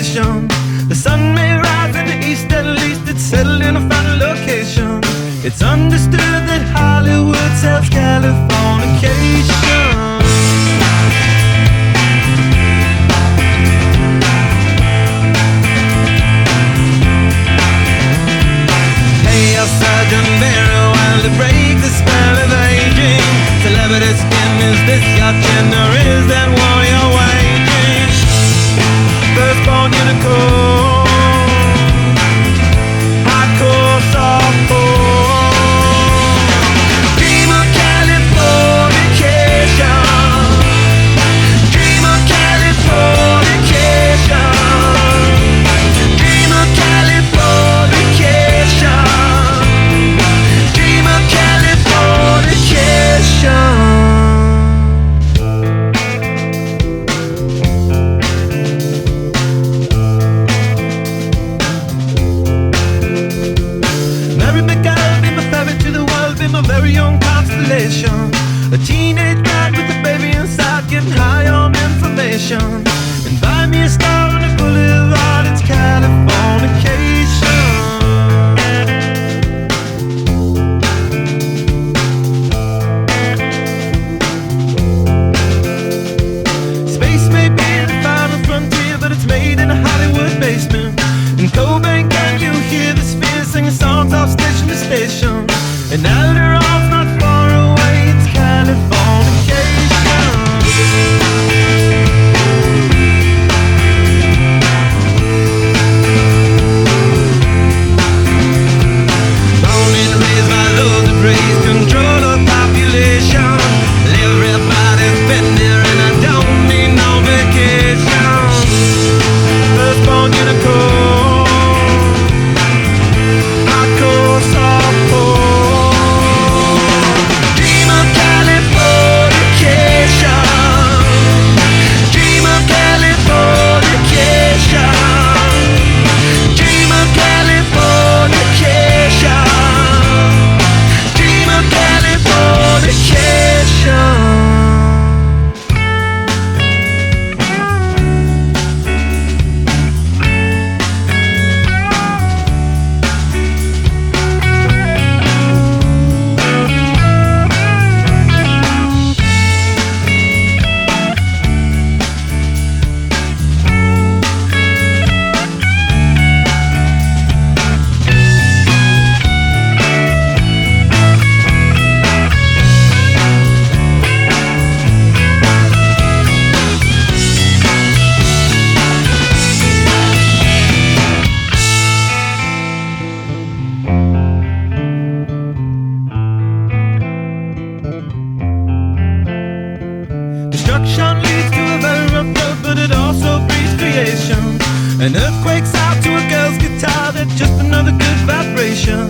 constellation. The sun may rise in the east, at least it's settled in a final location. It's understood that Hollywood sells Californication. Sergeant Vera, while to break the spell of aging. Celebrity skin, is this your chin or is that war you're waging? Firstborn unicorn, hardcore softcore. Dream of Californication, dream of Californication, dream of Californication. A teenage bride with a baby inside, getting high on information. And buy me a star on the boulevard, it's Californication. Space may be the final frontier, but it's made in a Hollywood basement. In Cobain, can you hear the spheres singing songs off station to station? And now they're all not far away, it's Californication. Born and raised by those that praise control of population. Everybody's been there and I don't need no vacation. Firstborn unicorn, hardcore softcore. Destruction leads to a very rough road, but it also breeds creation. An earthquake's out to a girl's guitar, that's just another good vibration.